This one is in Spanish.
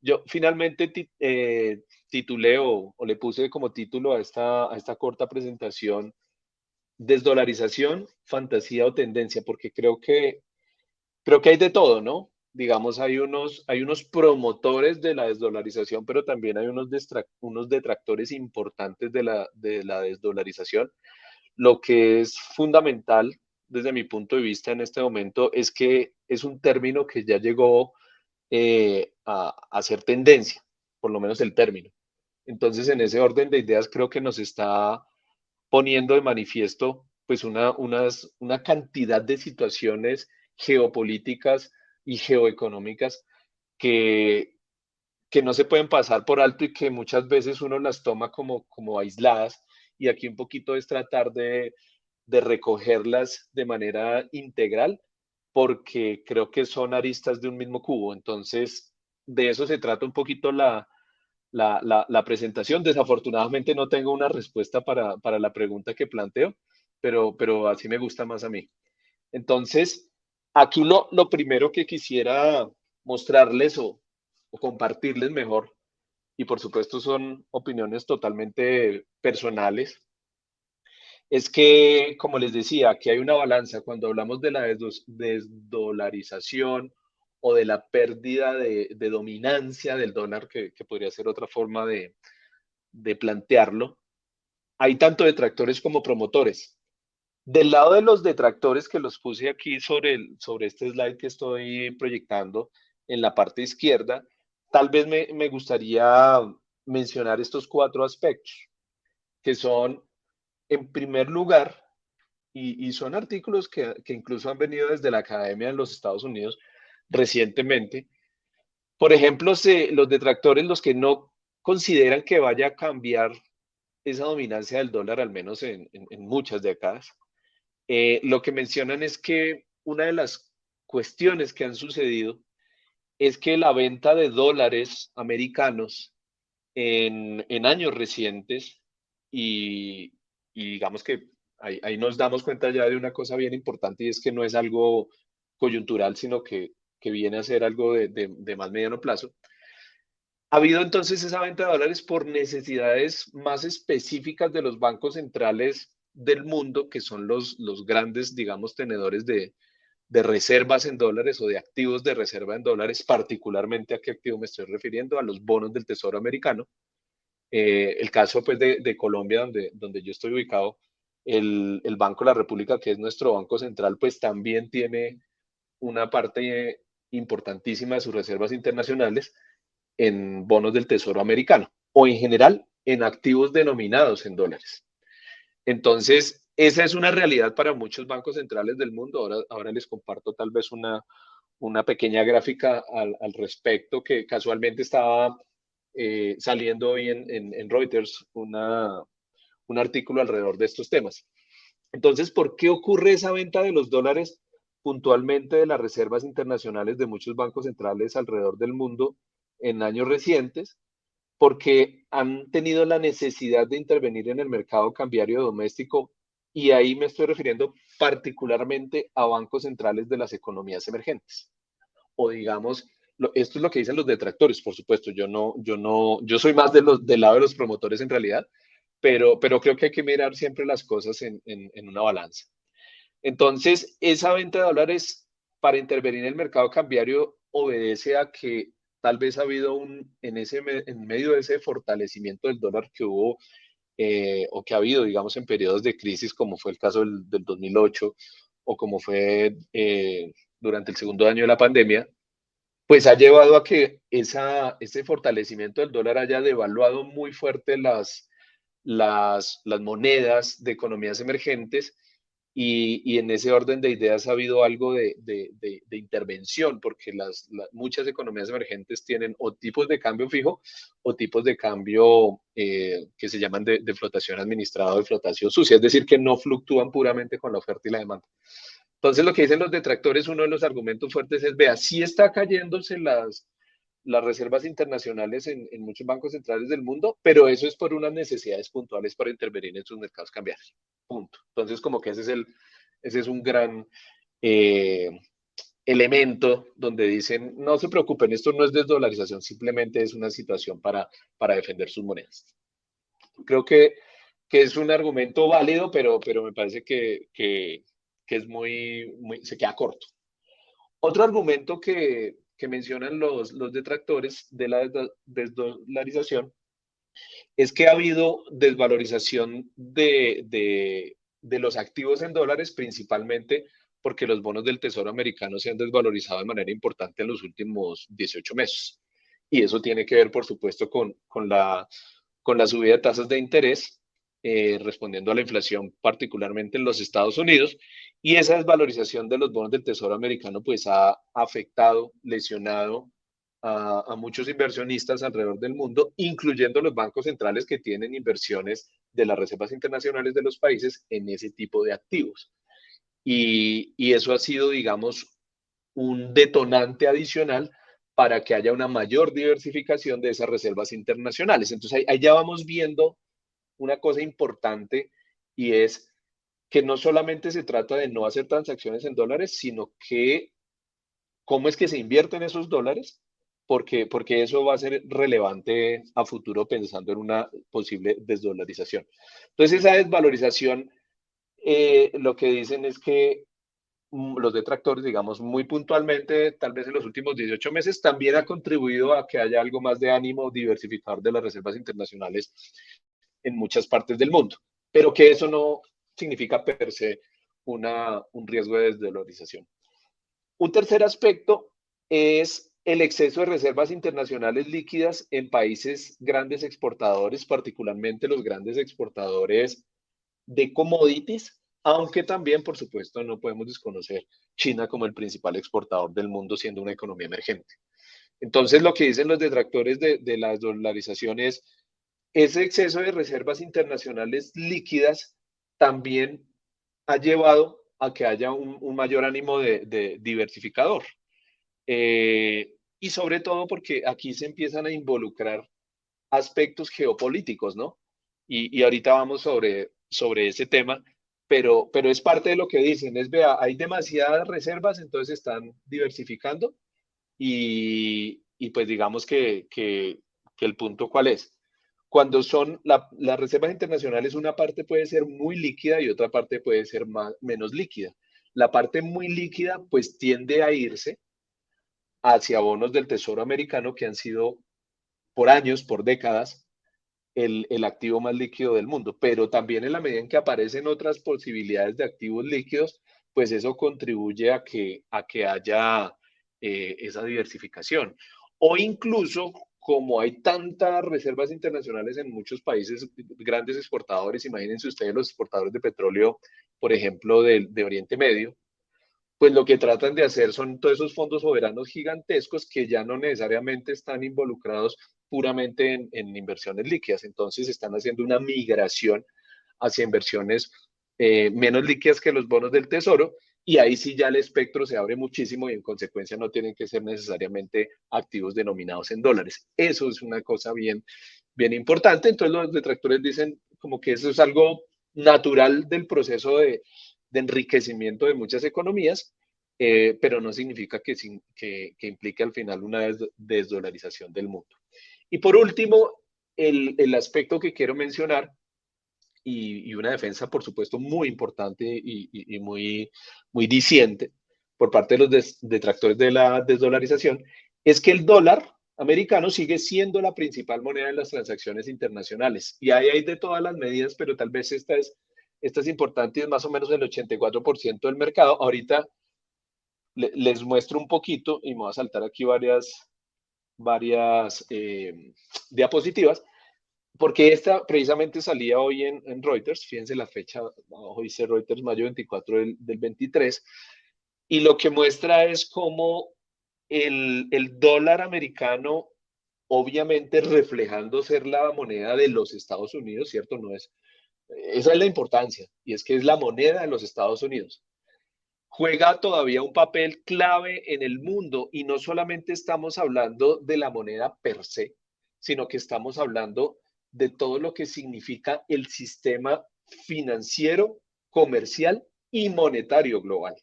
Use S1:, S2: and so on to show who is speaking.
S1: Yo finalmente titulé o le puse como título a esta corta presentación desdolarización, fantasía o tendencia, porque creo que hay de todo, ¿no? Digamos, hay unos promotores de la desdolarización, pero también hay unos detractores importantes de la desdolarización. Lo que es fundamental desde mi punto de vista en este momento es que es un término que ya llegó a ser tendencia, por lo menos el término. Entonces, en ese orden de ideas, creo que nos está poniendo de manifiesto pues una cantidad de situaciones geopolíticas y geoeconómicas que, que no se pueden pasar por alto y que muchas veces uno las toma como aisladas. Y aquí un poquito es tratar de recogerlas de manera integral, porque creo que son aristas de un mismo cubo. Entonces, de eso se trata un poquito la presentación. Desafortunadamente no tengo una respuesta para la pregunta que planteo, pero así me gusta más a mí. Entonces, aquí lo primero que quisiera mostrarles o compartirles mejor, y por supuesto son opiniones totalmente personales, es que, como les decía, que hay una balanza cuando hablamos de la desdolarización o de la pérdida de dominancia del dólar, que podría ser otra forma de plantearlo. Hay tanto detractores como promotores. Del lado de los detractores que los puse aquí sobre este slide que estoy proyectando en la parte izquierda, tal vez me gustaría mencionar estos cuatro aspectos, que son, en primer lugar, y son artículos que incluso han venido desde la academia en los Estados Unidos recientemente. Por ejemplo, los detractores, los que no consideran que vaya a cambiar esa dominancia del dólar, al menos en muchas décadas, lo que mencionan es que una de las cuestiones que han sucedido es que la venta de dólares americanos en años recientes, y, y digamos que ahí nos damos cuenta ya de una cosa bien importante, y es que no es algo coyuntural, sino que viene a ser algo de más mediano plazo. Ha habido entonces esa venta de dólares por necesidades más específicas de los bancos centrales del mundo, que son los grandes, digamos, tenedores de reservas en dólares o de activos de reserva en dólares. Particularmente a qué activo me estoy refiriendo: a los bonos del Tesoro americano. El caso pues de Colombia, donde yo estoy ubicado, el Banco de la República, que es nuestro banco central, pues también tiene una parte importantísima de sus reservas internacionales en bonos del Tesoro americano, o en general en activos denominados en dólares. Entonces, esa es una realidad para muchos bancos centrales del mundo. Ahora les comparto tal vez una pequeña gráfica al respecto, que casualmente estaba saliendo hoy en Reuters un artículo alrededor de estos temas. Entonces, ¿por qué ocurre esa venta de los dólares puntualmente de las reservas internacionales de muchos bancos centrales alrededor del mundo en años recientes? Porque han tenido la necesidad de intervenir en el mercado cambiario doméstico, y ahí me estoy refiriendo particularmente a bancos centrales de las economías emergentes. O digamos, esto es lo que dicen los detractores, por supuesto. Yo soy más del lado de los promotores en realidad, pero creo que hay que mirar siempre las cosas en una balanza. Entonces, esa venta de dólares para intervenir en el mercado cambiario obedece a que tal vez ha habido en medio de ese fortalecimiento del dólar que hubo, o que ha habido, digamos, en periodos de crisis, como fue el caso del 2008, o como fue durante el segundo año de la pandemia, pues ha llevado a que ese fortalecimiento del dólar haya devaluado muy fuerte las monedas de economías emergentes. Y en ese orden de ideas ha habido algo de intervención, porque muchas economías emergentes tienen o tipos de cambio fijo o tipos de cambio que se llaman de flotación administrada o de flotación sucia, es decir, que no fluctúan puramente con la oferta y la demanda. Entonces, lo que dicen los detractores, uno de los argumentos fuertes es: vea, sí está cayéndose las reservas internacionales en muchos bancos centrales del mundo, pero eso es por unas necesidades puntuales para intervenir en sus mercados cambiarios. Punto. Entonces, como que ese es un gran, eh, elemento donde dicen, no se preocupen, esto no es desdolarización, simplemente es una situación para defender sus monedas. Creo que es un argumento válido, pero me parece que es se queda corto. Otro argumento que mencionan los detractores de la desdolarización es que ha habido desvalorización de los activos en dólares, principalmente porque los bonos del Tesoro americano se han desvalorizado de manera importante en los últimos 18 meses. Y eso tiene que ver, por supuesto, con la subida de tasas de interés, respondiendo a la inflación, particularmente en los Estados Unidos. Y esa desvalorización de los bonos del Tesoro americano, pues ha afectado, lesionado a muchos inversionistas alrededor del mundo, incluyendo los bancos centrales que tienen inversiones de las reservas internacionales de los países en ese tipo de activos. Y eso ha sido, digamos, un detonante adicional para que haya una mayor diversificación de esas reservas internacionales. Entonces, ahí ya vamos viendo una cosa importante y es que no solamente se trata de no hacer transacciones en dólares, sino que cómo es que se invierten esos dólares, porque eso va a ser relevante a futuro pensando en una posible desdolarización. Entonces, esa desvalorización, lo que dicen es que los detractores, digamos, muy puntualmente, tal vez en los últimos 18 meses, también ha contribuido a que haya algo más de ánimo diversificador de las reservas internacionales en muchas partes del mundo, pero que eso no significa per se un riesgo de desdolarización. Un tercer aspecto es el exceso de reservas internacionales líquidas en países grandes exportadores, particularmente los grandes exportadores de commodities, aunque también, por supuesto, no podemos desconocer China como el principal exportador del mundo, siendo una economía emergente. Entonces, lo que dicen los detractores de la dolarización es, ese exceso de reservas internacionales líquidas también ha llevado a que haya un mayor ánimo de diversificador. Y sobre todo porque aquí se empiezan a involucrar aspectos geopolíticos, ¿no? Y ahorita vamos sobre ese tema, pero es parte de lo que dicen, es, vea, hay demasiadas reservas, entonces están diversificando y pues digamos que el punto cuál es. Cuando son las reservas internacionales, una parte puede ser muy líquida y otra parte puede ser menos líquida. La parte muy líquida pues tiende a irse hacia bonos del Tesoro americano que han sido por años, por décadas, el activo más líquido del mundo, pero también en la medida en que aparecen otras posibilidades de activos líquidos, pues eso contribuye a que haya esa diversificación. O incluso, como hay tantas reservas internacionales en muchos países, grandes exportadores, imagínense ustedes los exportadores de petróleo, por ejemplo, de Oriente Medio, pues lo que tratan de hacer son todos esos fondos soberanos gigantescos que ya no necesariamente están involucrados puramente en inversiones líquidas. Entonces están haciendo una migración hacia inversiones menos líquidas que los bonos del tesoro y ahí sí ya el espectro se abre muchísimo y en consecuencia no tienen que ser necesariamente activos denominados en dólares. Eso es una cosa bien importante. Entonces los detractores dicen como que eso es algo natural del proceso de enriquecimiento de muchas economías, pero no significa que implique al final una desdolarización del mundo. Y por último, el aspecto que quiero mencionar y una defensa, por supuesto, muy importante y muy diciente por parte de los detractores de la desdolarización, es que el dólar americano sigue siendo la principal moneda en las transacciones internacionales. Y ahí hay de todas las medidas, pero tal vez esta es importante y es más o menos el 84% del mercado. Ahorita les muestro un poquito y me voy a saltar aquí varias diapositivas porque esta precisamente salía hoy en Reuters, fíjense la fecha, abajo dice Reuters, mayo 24 del 23, y lo que muestra es cómo el dólar americano, obviamente reflejando ser la moneda de los Estados Unidos, ¿cierto? No es, esa es la importancia, y es que es la moneda de los Estados Unidos. Juega todavía un papel clave en el mundo y no solamente estamos hablando de la moneda per se, sino que estamos hablando de todo lo que significa el sistema financiero, comercial y monetario global.